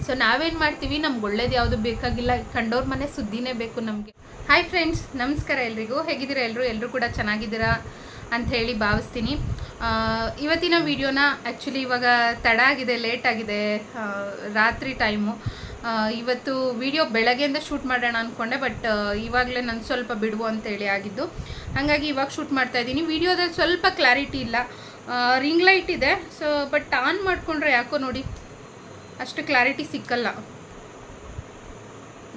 So ನಾವೇನು ಮಾಡ್ತೀವಿ, ನಮ್ಗೆ ಒಳ್ಳೇದು ಯಾವುದು ಬೇಕಾಗಿಲ್ಲ, ಕಂಡೋರ್ ಮನೆ ಸುದ್ದಿನೇ ಬೇಕು ನಮಗೆ. ಹಾಯ್ ಫ್ರೆಂಡ್ಸ್, ನಮಸ್ಕಾರ ಎಲ್ರಿಗೂ. ಹೇಗಿದ್ದೀರಾ ಎಲ್ಲರೂ ಕೂಡ ಚೆನ್ನಾಗಿದ್ದೀರಾ ಅಂತ ಹೇಳಿ ಭಾವಿಸ್ತೀನಿ. ಇವತ್ತಿನ ವಿಡಿಯೋನ ಆ್ಯಕ್ಚುಲಿ ಇವಾಗ ತಡ ಆಗಿದೆ, ಲೇಟ್ ಆಗಿದೆ, ರಾತ್ರಿ ಟೈಮು. ಇವತ್ತು ವಿಡಿಯೋ ಬೆಳಗ್ಗೆಯಿಂದ ಶೂಟ್ ಮಾಡೋಣ ಅಂದ್ಕೊಂಡೆ, ಬಟ್ ಇವಾಗಲೇ ನಾನು ಸ್ವಲ್ಪ ಬಿಡುವು ಅಂತೇಳಿ ಆಗಿದ್ದು, ಹಾಗಾಗಿ ಇವಾಗ ಶೂಟ್ ಮಾಡ್ತಾ ಇದ್ದೀನಿ. ವಿಡಿಯೋದಲ್ಲಿ ಸ್ವಲ್ಪ ಕ್ಲಾರಿಟಿ ಇಲ್ಲ, ರಿಂಗ್ ಲೈಟ್ ಇದೆ, ಸೊ ಬಟ್ ಆನ್ ಮಾಡಿಕೊಂಡ್ರೆ ಯಾಕೋ ನೋಡಿ ಅಷ್ಟು ಕ್ಲಾರಿಟಿ ಸಿಕ್ಕಲ್ಲ.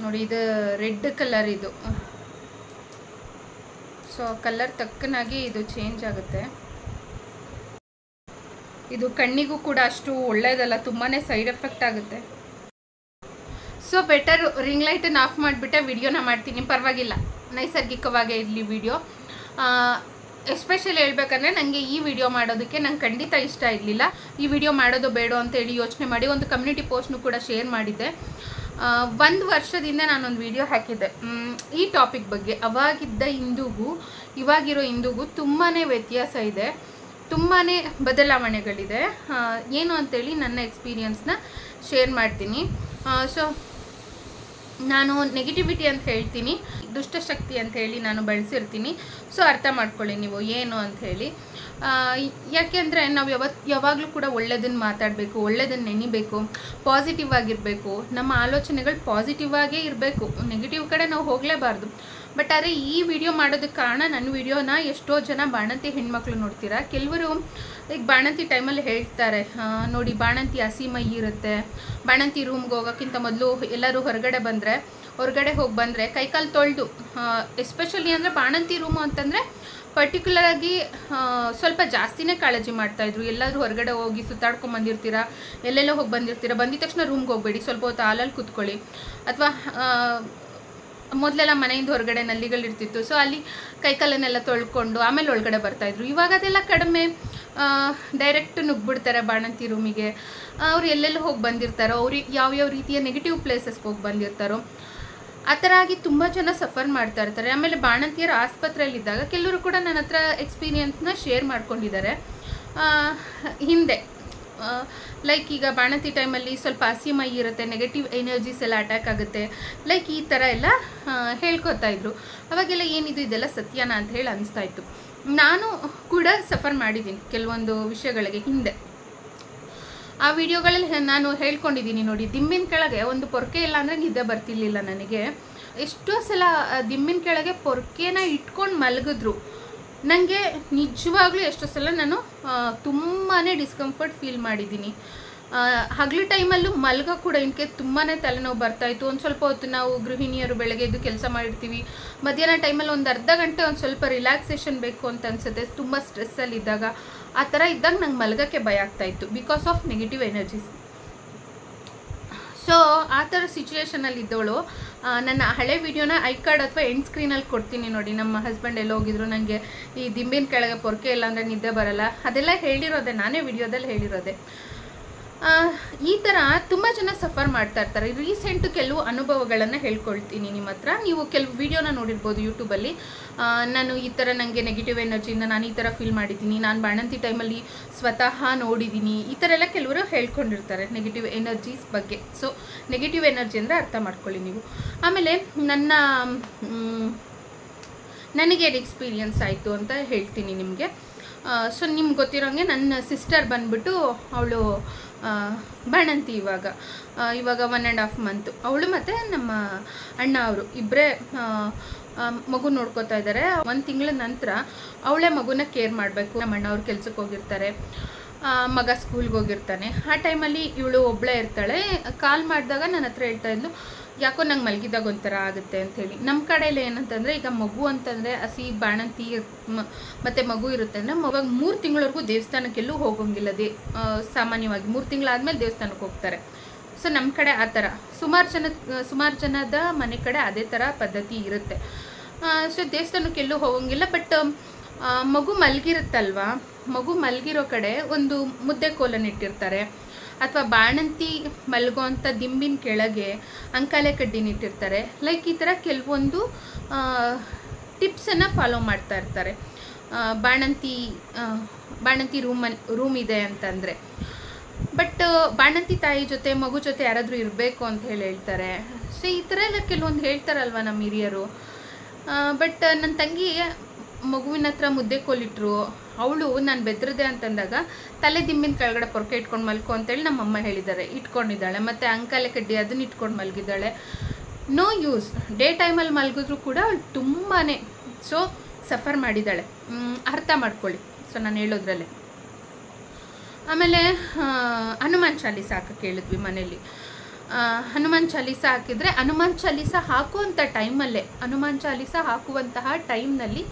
ನೋಡಿ, ಇದು ರೆಡ್ ಕಲರ್, ಇದು ಸೊ ಕಲರ್ ತಕ್ಕನಾಗಿ ಇದು ಚೇಂಜ್ ಆಗುತ್ತೆ. ಇದು ಕಣ್ಣಿಗೂ ಕೂಡ ಅಷ್ಟು ಒಳ್ಳೆಯದಲ್ಲ, ತುಂಬಾ ಸೈಡ್ ಎಫೆಕ್ಟ್ ಆಗುತ್ತೆ. ಸೊ ಬೆಟರ್ ರಿಂಗ್ ಲೈಟನ್ನು ಆಫ್ ಮಾಡಿಬಿಟ್ಟೆ ವಿಡಿಯೋನ ಮಾಡ್ತೀನಿ, ಪರವಾಗಿಲ್ಲ, ನೈಸರ್ಗಿಕವಾಗೇ ಇರಲಿ ವಿಡಿಯೋ. ಎಸ್ಪೆಷಲಿ ಹೇಳ್ಬೇಕಂದ್ರೆ ನನಗೆ ಈ ವಿಡಿಯೋ ಮಾಡೋದಕ್ಕೆ ನಂಗೆ ಖಂಡಿತ ಇಷ್ಟ ಇರಲಿಲ್ಲ. ಈ ವಿಡಿಯೋ ಮಾಡೋದು ಬೇಡ ಅಂತೇಳಿ ಯೋಚನೆ ಮಾಡಿ ಒಂದು ಕಮ್ಯುನಿಟಿ ಪೋಸ್ಟ್ನು ಕೂಡ ಶೇರ್ ಮಾಡಿದ್ದೆ. 1 ವರ್ಷದಿಂದ ನಾನೊಂದು ವಿಡಿಯೋ ಹಾಕಿದ್ದೆ ಈ ಟಾಪಿಕ್ ಬಗ್ಗೆ. ಅವಾಗಿದ್ದ ಹಿಂದೂಗೂ ಇವಾಗಿರೋ ಹಿಂದೂಗೂ ತುಂಬಾ ವ್ಯತ್ಯಾಸ ಇದೆ, ತುಂಬಾ ಬದಲಾವಣೆಗಳಿದೆ. ಏನು ಅಂತೇಳಿ ನನ್ನ ಎಕ್ಸ್ಪೀರಿಯನ್ಸ್ನ ಶೇರ್ ಮಾಡ್ತೀನಿ. ಸೊ ನಾನು ನೆಗೆಟಿವಿಟಿ ಅಂತ ಹೇಳ್ತೀನಿ, ದುಷ್ಟಶಕ್ತಿ ಅಂತ ಹೇಳಿ ನಾನು ಬಳಸಿರ್ತೀನಿ. ಸೊ ಅರ್ಥ ಮಾಡ್ಕೊಳ್ಳಿ ನೀವು ಏನು ಅಂತ ಹೇಳಿ. ಯಾಕೆಂದರೆ ನಾವು ಯಾವಾಗಲೂ ಕೂಡ ಒಳ್ಳೆಯದನ್ನು ಮಾತಾಡಬೇಕು, ಒಳ್ಳೆಯದನ್ನು ನೆನಿಬೇಕು, ಪಾಸಿಟಿವ್ ಆಗಿರಬೇಕು. ನಮ್ಮ ಆಲೋಚನೆಗಳು ಪಾಸಿಟಿವ್ ಆಗೇ ಇರಬೇಕು, ನೆಗೆಟಿವ್ ಕಡೆ ನಾವು ಹೋಗಲೇಬಾರ್ದು. ಬಟ್ ಆದರೆ ಈ ವಿಡಿಯೋ ಮಾಡೋದಕ್ಕೆ ಕಾರಣ, ನನ್ನ ವಿಡಿಯೋನ ಎಷ್ಟೋ ಜನ ಬಾಣಂತಿ ಹೆಣ್ಮಕ್ಳು ನೋಡ್ತೀರಾ. ಕೆಲವರು ಈಗ ಬಾಣಂತಿ ಟೈಮಲ್ಲಿ ಹೇಳ್ತಾರೆ, ನೋಡಿ ಬಾಣಂತಿ ಹಸಿ ಮೈ ಇರುತ್ತೆ, ಬಾಣಂತಿ ರೂಮ್ಗೆ ಹೋಗೋಕ್ಕಿಂತ ಮೊದಲು ಎಲ್ಲರೂ ಹೊರಗಡೆ ಹೋಗಿ ಬಂದರೆ ಕೈಕಾಲು ತೊಳೆದು, ಎಸ್ಪೆಷಲಿ ಅಂದರೆ ಬಾಣಂತಿ ರೂಮು ಅಂತಂದರೆ ಪರ್ಟಿಕ್ಯುಲರಾಗಿ ಸ್ವಲ್ಪ ಜಾಸ್ತಿನೇ ಕಾಳಜಿ ಮಾಡ್ತಾಯಿದ್ರು. ಎಲ್ಲಾದರೂ ಹೊರಗಡೆ ಹೋಗಿ ಸುತ್ತಾಡ್ಕೊಂಬಂದಿರ್ತೀರಾ, ಎಲ್ಲೆಲ್ಲೋ ಹೋಗಿ ಬಂದಿರ್ತೀರಾ, ಬಂದಿದ ತಕ್ಷಣ ರೂಮ್ಗೆ ಹೋಗಬೇಡಿ, ಸ್ವಲ್ಪ ಹೊತ್ತು ಹಾಲಲ್ಲಿ ಕೂತ್ಕೊಳ್ಳಿ. ಅಥವಾ ಮೊದಲೆಲ್ಲ ಮನೆಯಿಂದ ಹೊರಗಡೆ ನಲ್ಲಿಗಳಿರ್ತಿತ್ತು, ಸೊ ಅಲ್ಲಿ ಕೈಕಾಲನ್ನೆಲ್ಲ ತೊಳ್ಕೊಂಡು ಆಮೇಲೆ ಒಳಗಡೆ ಬರ್ತಾಯಿದ್ರು. ಇವಾಗ ಅದೆಲ್ಲ ಕಡಿಮೆ, ಡೈರೆಕ್ಟ್ ನುಗ್ಬಿಡ್ತಾರೆ ಬಾಣಂತಿ ರೂಮಿಗೆ. ಅವ್ರು ಎಲ್ಲೆಲ್ಲೋ ಹೋಗಿ ಬಂದಿರ್ತಾರೋ, ಅವ್ರಿಗೆ ಯಾವ್ಯಾವ ರೀತಿಯ ನೆಗೆಟಿವ್ ಪ್ಲೇಸಸ್ಗೆ ಹೋಗಿ ಬಂದಿರ್ತಾರೋ, ಆ ಥರ ಆಗಿ ತುಂಬ ಜನ ಸಫರ್ ಮಾಡ್ತಾ ಇರ್ತಾರೆ. ಆಮೇಲೆ ಬಾಣಂತಿಯರು ಆಸ್ಪತ್ರೆಯಲ್ಲಿದ್ದಾಗ ಕೆಲವರು ಕೂಡ ನನ್ನ ಹತ್ರ ಎಕ್ಸ್ಪೀರಿಯನ್ಸ್ನ ಶೇರ್ ಮಾಡ್ಕೊಂಡಿದ್ದಾರೆ ಹಿಂದೆ. ಲೈಕ್ ಈಗ ಬಾಣಂತಿ ಟೈಮಲ್ಲಿ ಸ್ವಲ್ಪ ಹಸಿ ಮೈ ಇರುತ್ತೆ, ನೆಗೆಟಿವ್ ಎನರ್ಜೀಸ್ ಎಲ್ಲ ಅಟ್ಯಾಕ್ ಆಗುತ್ತೆ, ಲೈಕ್ ಈ ಥರ ಎಲ್ಲ ಹೇಳ್ಕೊತಾ ಇದ್ರು. ಅವಾಗೆಲ್ಲ ಏನಿದು ಇದೆಲ್ಲ ಸತ್ಯನಾ ಅಂತ ಹೇಳಿ ಅನಿಸ್ತಾ ಇತ್ತು. ನಾನು ಕೂಡ ಸಫರ್ ಮಾಡಿದ್ದೀನಿ ಕೆಲವೊಂದು ವಿಷಯಗಳಿಗೆ ಹಿಂದೆ. ಆ ವಿಡಿಯೋಗಳಲ್ಲಿ ನಾನು ಹೇಳ್ಕೊಂಡಿದ್ದೀನಿ ನೋಡಿ. ದಿಂಬಿನ ಕೆಳಗೆ ಒಂದು ಪೊರ್ಕೆ ಇಲ್ಲ ಅಂದರೆ ನಿದ್ದೆ ಬರ್ತಿರ್ಲಿಲ್ಲ ನನಗೆ. ಎಷ್ಟೋ ಸಲ ದಿಂಬಿನ ಕೆಳಗೆ ಪೊರ್ಕೆನ ಇಟ್ಕೊಂಡು ಮಲಗಿದ್ರು ನನಗೆ ನಿಜವಾಗ್ಲೂ ಎಷ್ಟೋ ಸಲ ನಾನು ತುಂಬಾ ಡಿಸ್ಕಂಫರ್ಟ್ ಫೀಲ್ ಮಾಡಿದ್ದೀನಿ. ಹಗಲು ಟೈಮಲ್ಲೂ ಮಲ್ಗ ಕೂಡ ಇನ್ಕೆ ತುಂಬಾ ತಲೆನೋವು ಬರ್ತಾಯಿತ್ತು. ಒಂದು ಸ್ವಲ್ಪ ಹೊತ್ತು ನಾವು ಗೃಹಿಣಿಯರು ಬೆಳಗ್ಗೆ ಎದ್ದು ಕೆಲಸ ಮಾಡಿರ್ತೀವಿ, ಮಧ್ಯಾಹ್ನ ಟೈಮಲ್ಲಿ ಒಂದು ಅರ್ಧ ಗಂಟೆ ಒಂದು ಸ್ವಲ್ಪ ರಿಲ್ಯಾಕ್ಸೇಷನ್ ಬೇಕು ಅಂತ ಅನಿಸುತ್ತೆ, ತುಂಬ ಸ್ಟ್ರೆಸ್ಸಲ್ಲಿದ್ದಾಗ. ಆ ಥರ ಇದ್ದಾಗ ನಂಗೆ ಮಲ್ಗೋಕ್ಕೆ ಭಯ ಆಗ್ತಾಯಿತ್ತು, because of negative energies. So ಆ ಥರ ಸಿಚುವೇಷನಲ್ಲಿ ಇದ್ದವಳು ನನ್ನ ಹಳೆ ವಿಡಿಯೋನ ಐಕಾರ್ಡ್ ಅಥವಾ ಎಂಡ್ ಸ್ಕ್ರೀನಲ್ಲಿ ಕೊಡ್ತೀನಿ ನೋಡಿ. ನಮ್ಮ ಹಸ್ಬೆಂಡ್ ಎಲ್ಲ ಹೋಗಿದ್ರು, ನನಗೆ ಈ ದಿಂಬಿನ ಕೆಳಗೆ ಪೊರ್ಕೆ ಇಲ್ಲ ಅಂದರೆ ನಿದ್ದೆ ಬರಲ್ಲ, ಅದೆಲ್ಲ ಹೇಳಿರೋದೆ, ನಾನೇ ವಿಡಿಯೋದಲ್ಲಿ ಹೇಳಿರೋದೆ. ಈ ಥರ ತುಂಬ ಜನ ಸಫರ್ ಮಾಡ್ತಾ ಇರ್ತಾರೆ. ರೀಸೆಂಟು ಕೆಲವು ಅನುಭವಗಳನ್ನು ಹೇಳ್ಕೊಳ್ತೀನಿ ನಿಮ್ಮ ಹತ್ರ. ನೀವು ಕೆಲವು ವಿಡಿಯೋನ ನೋಡಿರ್ಬೋದು ಯೂಟ್ಯೂಬಲ್ಲಿ. ನಾನು ಈ ಥರ ನನಗೆ ನೆಗೆಟಿವ್ ಎನರ್ಜಿಯಿಂದ ನಾನು ಈ ಥರ ಫೀಲ್ ಮಾಡಿದ್ದೀನಿ, ನಾನು ಬಾಣಂತಿ ಟೈಮಲ್ಲಿ ಸ್ವತಃ ನೋಡಿದ್ದೀನಿ, ಈ ಥರ ಎಲ್ಲ ಕೆಲವರು ಹೇಳ್ಕೊಂಡಿರ್ತಾರೆ ನೆಗೆಟಿವ್ ಎನರ್ಜೀಸ್ ಬಗ್ಗೆ. ಸೊ ನೆಗೆಟಿವ್ ಎನರ್ಜಿ ಅಂದರೆ ಅರ್ಥ ಮಾಡ್ಕೊಳ್ಳಿ ನೀವು. ಆಮೇಲೆ ನನಗೆ ಎಕ್ಸ್ಪೀರಿಯನ್ಸ್ ಆಯಿತು ಅಂತ ಹೇಳ್ತೀನಿ ನಿಮಗೆ. ಸೊ ನಿಮ್ಗೆ ಗೊತ್ತಿರೋಂಗೆ ನನ್ನ ಸಿಸ್ಟರ್ ಬಂದ್ಬಿಟ್ಟು ಅವಳು ಬಾಣಂತಿ ಇವಾಗ 1.5 ಮಂತು. ಅವಳು ಮತ್ತು ನಮ್ಮ ಅಣ್ಣ ಅವರು ಇಬ್ಬರೇ ಮಗು ನೋಡ್ಕೋತಾ ಇದ್ದಾರೆ. 1 ತಿಂಗಳ ನಂತರ ಅವಳೇ ಮಗುನ ಕೇರ್ ಮಾಡಬೇಕು. ನಮ್ಮ ಅಣ್ಣ ಅವ್ರು ಕೆಲ್ಸಕ್ಕೆ ಹೋಗಿರ್ತಾರೆ, ಮಗ ಸ್ಕೂಲ್ಗೆ ಹೋಗಿರ್ತಾನೆ. ಆ ಟೈಮಲ್ಲಿ ಇವಳು ಒಬ್ಬಳೇ ಇರ್ತಾಳೆ. ಕಾಲ್ ಮಾಡಿದಾಗ ನನ್ನ ಹತ್ರ ಹೇಳ್ತಾ ಇದ್ಲು, ಯಾಕೋ ನಂಗೆ ಮಲಗಿದಾಗ ಒಂಥರ ಆಗುತ್ತೆ ಅಂಥೇಳಿ. ನಮ್ಮ ಕಡೆಯಲ್ಲಿ ಏನಂತಂದರೆ, ಈಗ ಮಗು ಅಂತಂದರೆ ಹಸಿ ಬಾಣಂತಿ ಮತ್ತು ಮಗು ಇರುತ್ತೆ ಅಂದರೆ ಮಗ 3 ತಿಂಗಳವರೆಗೂ ದೇವಸ್ಥಾನಕ್ಕೆಲ್ಲೂ ಹೋಗೋಂಗಿಲ್ಲ. ಸಾಮಾನ್ಯವಾಗಿ 3 ತಿಂಗಳಾದಮೇಲೆ ದೇವಸ್ಥಾನಕ್ಕೆ ಹೋಗ್ತಾರೆ. ಸೊ ನಮ್ಮ ಕಡೆ ಆ ಥರ ಸುಮಾರು ಜನದ ಮನೆ ಕಡೆ ಅದೇ ಥರ ಪದ್ಧತಿ ಇರುತ್ತೆ. ಸೊ ದೇವಸ್ಥಾನಕ್ಕೆಲ್ಲೂ ಹೋಗೋಂಗಿಲ್ಲ. ಬಟ್ ಮಗು ಮಲಗಿರುತ್ತಲ್ವಾ, ಮಗು ಮಲಗಿರೋ ಕಡೆ ಒಂದು ಮುದ್ದೆ ಕೋಲನ್ನು ಇಟ್ಟಿರ್ತಾರೆ, ಅಥವಾ ಬಾಣಂತಿ ಮಲಗೋ ಅಂಥ ದಿಂಬಿನ ಕೆಳಗೆ ಅಂಕಾಲೆ ಕಡ್ಡಿನ ಇಟ್ಟಿರ್ತಾರೆ. ಲೈಕ್ ಈ ಥರ ಕೆಲವೊಂದು ಟಿಪ್ಸನ್ನು ಫಾಲೋ ಮಾಡ್ತಾ ಇರ್ತಾರೆ. ಬಾಣಂತಿ ರೂಮ್ ಇದೆ ಅಂತಂದರೆ ಬಟ್ ಬಾಣಂತಿ ತಾಯಿ ಜೊತೆ ಮಗು ಜೊತೆ ಯಾರಾದರೂ ಇರಬೇಕು ಅಂತ ಹೇಳ್ತಾರೆ. ಸೊ ಈ ಥರ ಎಲ್ಲ ಕೆಲವೊಂದು ಹೇಳ್ತಾರಲ್ವ ನಮ್ಮ ಹಿರಿಯರು. ಬಟ್ ನನ್ನ ತಂಗಿ ಮಗುವಿನ ಹತ್ರ ಮುದ್ದೆ ಕೋಲಿಟ್ರು, ಅವಳು ನಾನು ಬೆದ್ರದೆ ಅಂತಂದಾಗ ತಲೆ ದಿಂಬಿನ ಕೆಳಗಡೆ ಪೊರಕೆ ಇಟ್ಕೊಂಡು ಮಲ್ಕೊ ಅಂತೇಳಿ ನಮ್ಮಮ್ಮ ಹೇಳಿದ್ದಾರೆ, ಇಟ್ಕೊಂಡಿದ್ದಾಳೆ. ಮತ್ತು ಅಂಕಲೆ ಕಡ್ಡಿ ಅದನ್ನ ಇಟ್ಕೊಂಡು ಮಲಗಿದ್ದಾಳೆ. No use. ಡೇ ಟೈಮಲ್ಲಿ ಮಲಗಿದ್ರು ಕೂಡ ಅವಳು ತುಂಬಾ ಸಫರ್ ಮಾಡಿದ್ದಾಳೆ. ಅರ್ಥ ಮಾಡ್ಕೊಳ್ಳಿ. ಸೊ ನಾನು ಹೇಳೋದ್ರಲ್ಲೇ. ಆಮೇಲೆ ಹನುಮಾನ್ ಚಾಲೀಸ ಹಾಕಕ್ಕೆ ಹೇಳಿದ್ವಿ ಮನೇಲಿ. ಹನುಮಾನ್ ಚಾಲೀಸ ಹಾಕಿದರೆ ಹನುಮಾನ್ ಚಾಲೀಸ ಹಾಕುವಂಥ ಟೈಮಲ್ಲೇ, ಹನುಮಾನ್ ಚಾಲೀಸ ಹಾಕುವಂತಹ ಟೈಮ್ನಲ್ಲಿ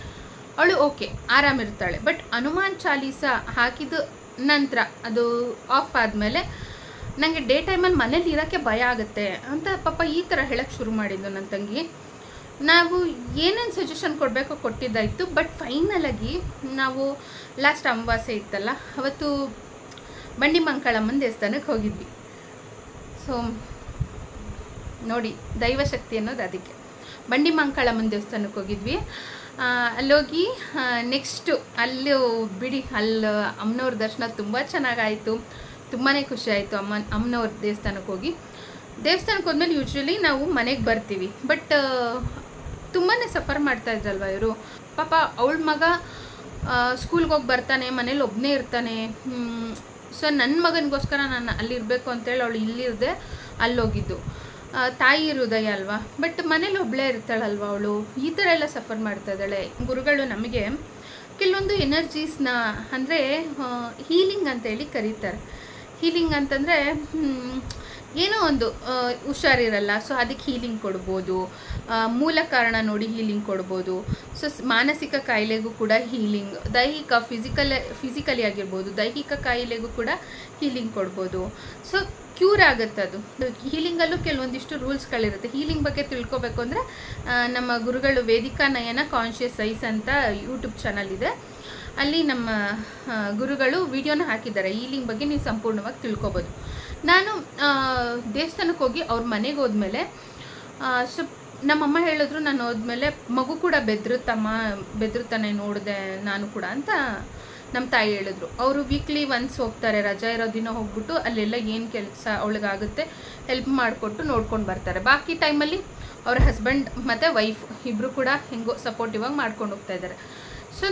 ಅವಳು ಓಕೆ ಆರಾಮಿರ್ತಾಳೆ. ಬಟ್ ಹನುಮಾನ್ ಚಾಲೀಸ ಹಾಕಿದ ನಂತರ ಅದು ಆಫ್ ಆದಮೇಲೆ ನನಗೆ ಡೇ ಟೈಮಲ್ಲಿ ಮನೇಲಿ ಇರೋಕ್ಕೆ ಭಯ ಆಗುತ್ತೆ ಅಂತ ಪಾಪ ಈ ಥರ ಹೇಳಕ್ಕೆ ಶುರು ಮಾಡಿದ್ದು ನನ್ನ ತಂಗಿ. ನಾವು ಏನೇನು ಸಜೆಷನ್ ಕೊಡಬೇಕೋ ಕೊಟ್ಟಿದ್ದಾಯಿತು. ಬಟ್ ಫೈನಲಾಗಿ ನಾವು ಲಾಸ್ಟ್ ಅಮಾವಾಸ್ಯೆ ಇತ್ತಲ್ಲ, ಅವತ್ತು ಬಂಡಿ ಮಂಕಾಳಮ್ಮನ ದೇವಸ್ಥಾನಕ್ಕೆ ಹೋಗಿದ್ವಿ. ಸೊ ನೋಡಿ ದೈವಶಕ್ತಿ ಅನ್ನೋದು ಅದಕ್ಕೆ. ಬಂಡಿ ಮಂಕಾಳಮ್ಮನ ದೇವಸ್ಥಾನಕ್ಕೆ ಹೋಗಿದ್ವಿ. ಅಲ್ಲೋಗಿ ನೆಕ್ಸ್ಟು ಅಲ್ಲೂ ಬಿಡಿ, ಅಲ್ಲಿ ಅಮ್ಮನವ್ರ ದರ್ಶನ ತುಂಬ ಚೆನ್ನಾಗಾಯಿತು. ತುಂಬಾ ಖುಷಿ ಆಯಿತು ಅಮ್ಮನವ್ರ ದೇವಸ್ಥಾನಕ್ಕೆ ಹೋಗಿ. ದೇವಸ್ಥಾನಕ್ಕೆ ಹೋದ್ಮೇಲೆ ಯೂಶ್ವಲಿ ನಾವು ಮನೆಗೆ ಬರ್ತೀವಿ. ಬಟ್ ತುಂಬಾ ಸಫರ್ ಮಾಡ್ತಾಯಿದ್ರಲ್ವ ಇವರು. ಪಾಪ ಅವಳ ಮಗ ಸ್ಕೂಲ್ಗೆ ಹೋಗಿ ಬರ್ತಾನೆ, ಮನೇಲಿ ಒಬ್ಬನೇ ಇರ್ತಾನೆ. ಸೊ ನನ್ನ ಮಗನಿಗೋಸ್ಕರ ನಾನು ಅಲ್ಲಿರಬೇಕು ಅಂತೇಳಿ ಅವಳು ಇಲ್ಲಿರದೆ ಅಲ್ಲೋಗಿದ್ದು. ತಾಯಿ ಹೃದಯ ಅಲ್ವಾ. ಬಟ್ ಮನೇಲಿ ಒಬ್ಬಳೇ ಇರ್ತಾಳಲ್ವ ಅವಳು. ಈ ಥರ ಎಲ್ಲ ಸಫರ್ ಮಾಡ್ತಾ ಇದ್ದಾಳೆ. ಗುರುಗಳು ನಮಗೆ ಕೆಲವೊಂದು ಎನರ್ಜೀಸ್ನ ಅಂದರೆ ಹೀಲಿಂಗ್ ಅಂತೇಳಿ ಕರೀತಾರೆ. ಹೀಲಿಂಗ್ ಅಂತಂದರೆ ಏನೋ ಒಂದು ಹುಷಾರಿರಲ್ಲ, ಸೊ ಅದಕ್ಕೆ ಹೀಲಿಂಗ್ ಕೊಡ್ಬೋದು. ಮೂಲ ಕಾರಣ ನೋಡಿ ಹೀಲಿಂಗ್ ಕೊಡ್ಬೋದು. ಸೊ ಮಾನಸಿಕ ಕಾಯಿಲೆಗೂ ಕೂಡ ಹೀಲಿಂಗ್, ದೈಹಿಕ ಫಿಸಿಕಲಿ ಆಗಿರ್ಬೋದು, ದೈಹಿಕ ಕಾಯಿಲೆಗೂ ಕೂಡ ಹೀಲಿಂಗ್ ಕೊಡ್ಬೋದು. ಸೊ ಕ್ಯೂರ್ ಆಗುತ್ತೆ ಅದು. ಹೀಲಿಂಗಲ್ಲೂ ಕೆಲವೊಂದಿಷ್ಟು ರೂಲ್ಸ್ಗಳಿರುತ್ತೆ. ಹೀಲಿಂಗ್ ಬಗ್ಗೆ ತಿಳ್ಕೊಬೇಕು ಅಂದರೆ ನಮ್ಮ ಗುರುಗಳು ವೇದಿಕಾ ನಯನ ಕಾನ್ಷಿಯಸ್ ಐಸ್ ಅಂತ ಯೂಟ್ಯೂಬ್ ಚಾನಲ್ ಇದೆ. ಅಲ್ಲಿ ನಮ್ಮ ಗುರುಗಳು ವಿಡಿಯೋನ ಹಾಕಿದ್ದಾರೆ. ಹೀಲಿಂಗ್ ಬಗ್ಗೆ ನೀವು ಸಂಪೂರ್ಣವಾಗಿ ತಿಳ್ಕೊಬೋದು. ನಾನು ದೇವಸ್ಥಾನಕ್ಕೆ ಹೋಗಿ ಅವ್ರ ಮನೆಗೆ ಹೋದ್ಮೇಲೆ ಸೊ ನಮ್ಮಮ್ಮ ಹೇಳಿದ್ರು, ನಾನು ಹೋದ್ಮೇಲೆ ಮಗು ಕೂಡ ಬೆದರುತ್ತಾನೆ ನೋಡಿದೆ ನಾನು ಕೂಡ ಅಂತ ನಮ್ಮ ತಾಯಿ ಹೇಳಿದ್ರು. ಅವರು ವೀಕ್ಲಿ ಒನ್ಸ್ ಹೋಗ್ತಾರೆ, ರಜಾ ಇರೋ ದಿನ ಹೋಗ್ಬಿಟ್ಟು ಅಲ್ಲೆಲ್ಲ ಏನು ಕೆಲಸ ಅವಳಿಗಾಗುತ್ತೆ ಹೆಲ್ಪ್ ಮಾಡಿಕೊಟ್ಟು ನೋಡ್ಕೊಂಡು ಬರ್ತಾರೆ. ಬಾಕಿ ಟೈಮಲ್ಲಿ ಅವ್ರ ಹಸ್ಬೆಂಡ್ ಮತ್ತು ವೈಫ್ ಇಬ್ಬರು ಕೂಡ ಹೆಂಗೋ ಸಪೋರ್ಟಿವ್ ಆಗಿ ಮಾಡ್ಕೊಂಡು ಹೋಗ್ತಾ ಇದ್ದಾರೆ. ಸೊ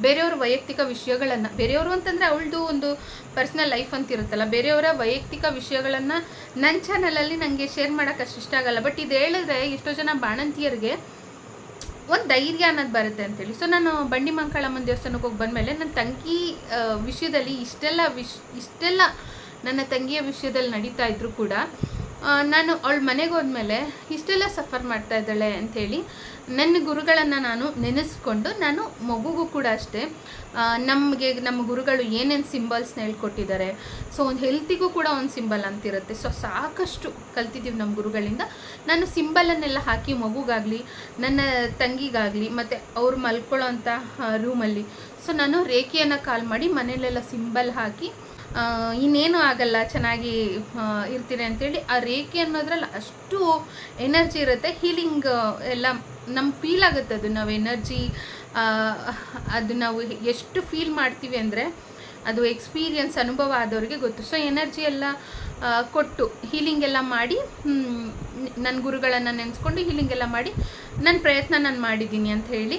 ಬೇರೆಯವ್ರ ವೈಯಕ್ತಿಕ ವಿಷಯಗಳನ್ನು, ಬೇರೆಯವರು ಅಂತಂದರೆ ಅವಳದು ಒಂದು ಪರ್ಸ್ನಲ್ ಲೈಫ್ ಅಂತ ಇರುತ್ತಲ್ಲ, ಬೇರೆಯವರ ವೈಯಕ್ತಿಕ ವಿಷಯಗಳನ್ನು ನನ್ನ ಚಾನಲಲ್ಲಿ ನನಗೆ ಶೇರ್ ಮಾಡೋಕ್ಕೆ ಅಷ್ಟು ಇಷ್ಟ ಆಗಲ್ಲ. ಬಟ್ ಇದು ಹೇಳಿದ್ರೆ ಎಷ್ಟೋ ಜನ ಬಾಣಂತಿಯರಿಗೆ ಒಂದು ಧೈರ್ಯ ಅನ್ನೋದು ಬರುತ್ತೆ ಅಂತೇಳಿ. ಸೊ ನಾನು ಬಂಡಿ ಮಂಕಾಳಮ್ಮನ ದೇವಸ್ಥಾನಕ್ಕೆ ಹೋಗಿ ಬಂದಮೇಲೆ ನನ್ನ ತಂಗಿ ವಿಷಯದಲ್ಲಿ ಇಷ್ಟೆಲ್ಲ ನನ್ನ ತಂಗಿಯ ವಿಷಯದಲ್ಲಿ ನಡೀತಾ ಇದ್ರು ಕೂಡ ನಾನು ಅವಳ ಮನೆಗೆ ಹೋದ್ಮೇಲೆ ಇಷ್ಟೆಲ್ಲ ಸಫರ್ ಮಾಡ್ತಾ ಇದ್ದಾಳೆ ಅಂಥೇಳಿ ನನ್ನ ಗುರುಗಳನ್ನು ನಾನು ನೆನೆಸ್ಕೊಂಡು, ನಾನು ಮಗುಗೂ ಕೂಡ ಅಷ್ಟೇ ನಮ್ಮ ಗುರುಗಳು ಏನೇನು ಸಿಂಬಲ್ಸ್ನ ಹೇಳ್ಕೊಟ್ಟಿದ್ದಾರೆ. ಸೊ ಒಂದು ಹೆಲ್ತಿಗೂ ಕೂಡ ಒಂದು ಸಿಂಬಲ್ ಅಂತಿರುತ್ತೆ. ಸೊ ಸಾಕಷ್ಟು ಕಲ್ತಿದ್ದೀವಿ ನಮ್ಮ ಗುರುಗಳಿಂದ. ನಾನು ಸಿಂಬಲನ್ನೆಲ್ಲ ಹಾಕಿ ಮಗುಗಾಗಲಿ ನನ್ನ ತಂಗಿಗಾಗಲಿ ಮತ್ತು ಅವ್ರು ಮಲ್ಕೊಳ್ಳೋ ಅಂಥ ರೂಮಲ್ಲಿ ಸೊ ನಾನು ರೇಖೆಯನ್ನು ಕಾಲ್ ಮಾಡಿ ಮನೇಲೆಲ್ಲ ಸಿಂಬಲ್ ಹಾಕಿ ಇನ್ನೇನು ಆಗಲ್ಲ, ಚೆನ್ನಾಗಿ ಇರ್ತೀರಿ ಅಂತೇಳಿ ಆ ರೇಖೆ ಅನ್ನೋದ್ರಲ್ಲಿ ಅಷ್ಟು ಎನರ್ಜಿ ಇರುತ್ತೆ. ಹೀಲಿಂಗ್ ಎಲ್ಲ ನಮ್ಗೆ ಫೀಲ್ ಆಗುತ್ತೆ. ಅದು ನಾವು ಎನರ್ಜಿ ಅದು ನಾವು ಎಷ್ಟು ಫೀಲ್ ಮಾಡ್ತೀವಿ ಅಂದರೆ ಅದು ಎಕ್ಸ್ಪೀರಿಯನ್ಸ್ ಅನುಭವ ಆದವ್ರಿಗೆ ಗೊತ್ತು. ಸೊ ಎನರ್ಜಿ ಎಲ್ಲ ಕೊಟ್ಟು ಹೀಲಿಂಗ್ ಎಲ್ಲ ಮಾಡಿ ನನ್ನ ಗುರುಗಳನ್ನು ನೆನೆಸ್ಕೊಂಡು ಹೀಲಿಂಗ್ ಎಲ್ಲ ಮಾಡಿ ನನ್ನ ಪ್ರಯತ್ನ ನಾನು ಮಾಡಿದ್ದೀನಿ ಅಂತ ಹೇಳಿ